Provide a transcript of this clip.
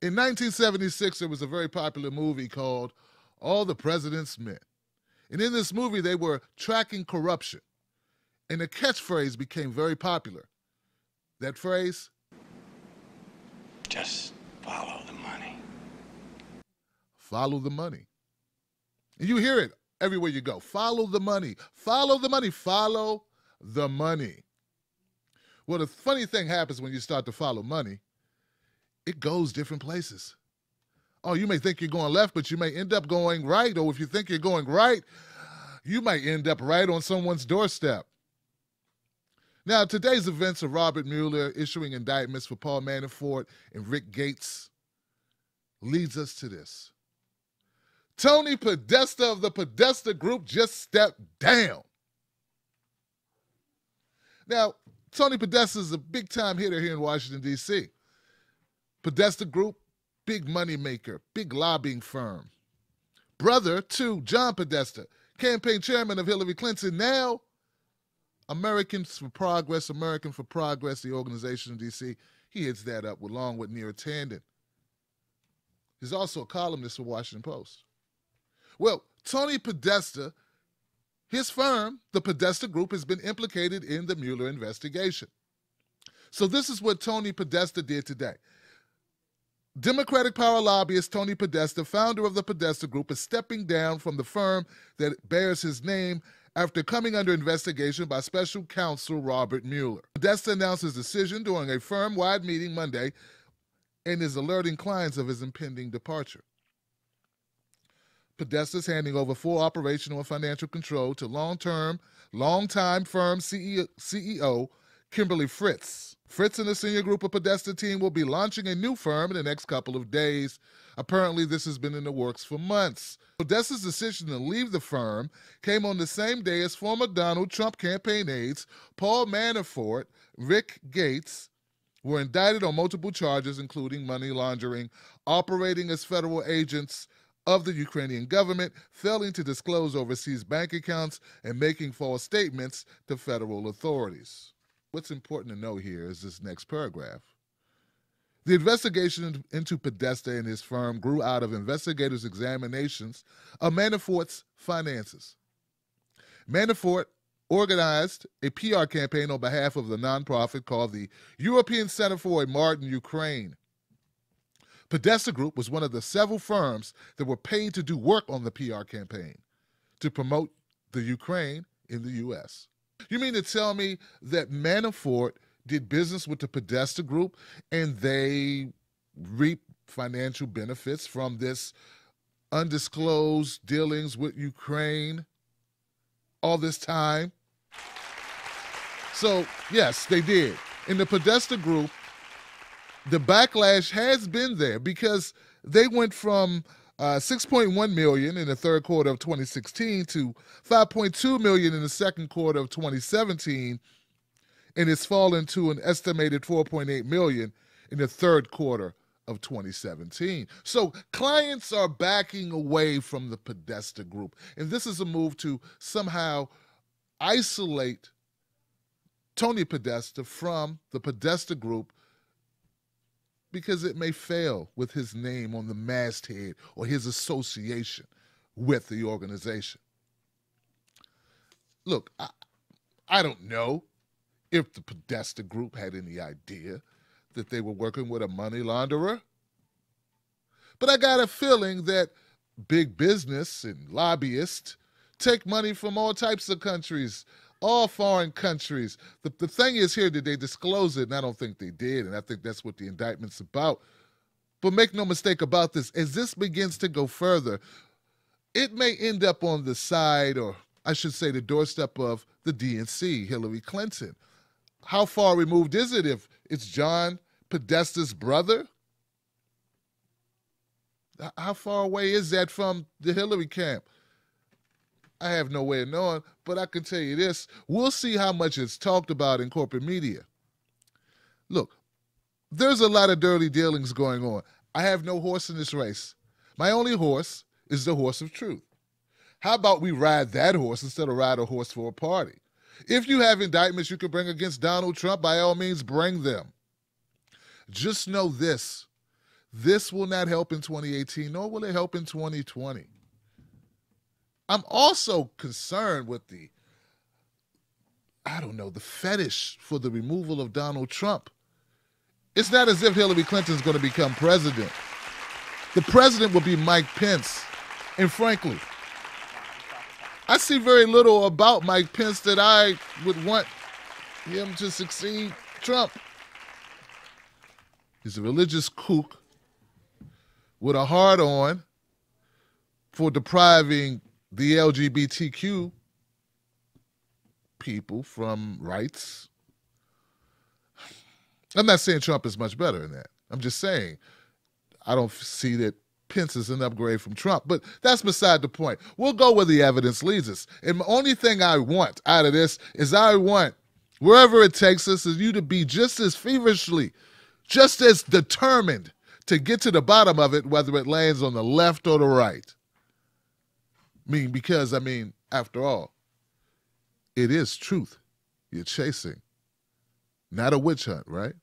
In 1976, there was a very popular movie called All the President's Men. And in this movie, they were tracking corruption. And a catchphrase became very popular. That phrase? Just follow the money. Follow the money. And you hear it everywhere you go. Follow the money. Follow the money. Follow the money. Well, the funny thing happens when you start to follow money. It goes different places. Oh, you may think you're going left, but you may end up going right. Or if you think you're going right, you might end up right on someone's doorstep. Now, today's events of Robert Mueller issuing indictments for Paul Manafort and Rick Gates leads us to this. Tony Podesta of the Podesta Group just stepped down. Now, Tony Podesta is a big-time hitter here in Washington, D.C. Podesta Group, big money maker, big lobbying firm. Brother to John Podesta, campaign chairman of Hillary Clinton, now Americans for Progress, the organization in D.C. He heads that up along with Neera Tanden. He's also a columnist for Washington Post. Well, Tony Podesta, his firm, the Podesta Group, has been implicated in the Mueller investigation. So this is what Tony Podesta did today. Democratic power lobbyist Tony Podesta, founder of the Podesta Group, is stepping down from the firm that bears his name after coming under investigation by special counsel Robert Mueller. Podesta announced his decision during a firm-wide meeting Monday and is alerting clients of his impending departure. Podesta is handing over full operational and financial control to longtime firm CEO Kimberly Fritz. Fritz and the senior group of Podesta team will be launching a new firm in the next couple of days. Apparently, this has been in the works for months. Podesta's decision to leave the firm came on the same day as former Donald Trump campaign aides Paul Manafort, Rick Gates, were indicted on multiple charges, including money laundering, operating as federal agents of the Ukrainian government, failing to disclose overseas bank accounts, and making false statements to federal authorities. What's important to know here is this next paragraph. The investigation into Podesta and his firm grew out of investigators' examinations of Manafort's finances. Manafort organized a PR campaign on behalf of the nonprofit called the European Center for a Modern Ukraine. Podesta Group was one of the several firms that were paid to do work on the PR campaign to promote the Ukraine in the U.S. You mean to tell me that Manafort did business with the Podesta Group and they reap financial benefits from this undisclosed dealings with Ukraine all this time? So, yes, they did. In the Podesta Group, the backlash has been there because they went from $6.1 million in the third quarter of 2016 to $5.2 million in the second quarter of 2017, and it's fallen to an estimated $4.8 million in the third quarter of 2017. So clients are backing away from the Podesta Group, and this is a move to somehow isolate Tony Podesta from the Podesta Group because it may fail with his name on the masthead or his association with the organization. Look, I don't know if the Podesta Group had any idea that they were working with a money launderer, but I got a feeling that big business and lobbyists take money from all types of countries, all foreign countries. The thing is here, did they disclose it? And I don't think they did, and I think that's what the indictment's about. But make no mistake about this, as this begins to go further, it may end up on the side, or I should say the doorstep of the DNC, Hillary Clinton. How far removed is it if it's John Podesta's brother? How far away is that from the Hillary camp? I have no way of knowing, but I can tell you this. We'll see how much it's talked about in corporate media. Look, there's a lot of dirty dealings going on. I have no horse in this race. My only horse is the horse of truth. How about we ride that horse instead of ride a horse for a party? If you have indictments you can bring against Donald Trump, by all means, bring them. Just know this. This will not help in 2018, nor will it help in 2020. I'm also concerned with the fetish for the removal of Donald Trump. It's not as if Hillary Clinton's going to become president. The president will be Mike Pence. And frankly, I see very little about Mike Pence that I would want him to succeed Trump. He's a religious kook with a hard-on for depriving the LGBTQ people from rights. I'm not saying Trump is much better than that. I'm just saying I don't see that Pence is an upgrade from Trump, but that's beside the point. We'll go where the evidence leads us. And the only thing I want out of this is I want, wherever it takes us, is you to be just as feverishly, just as determined to get to the bottom of it, whether it lands on the left or the right. Because after all, it is truth you're chasing, not a witch hunt, right?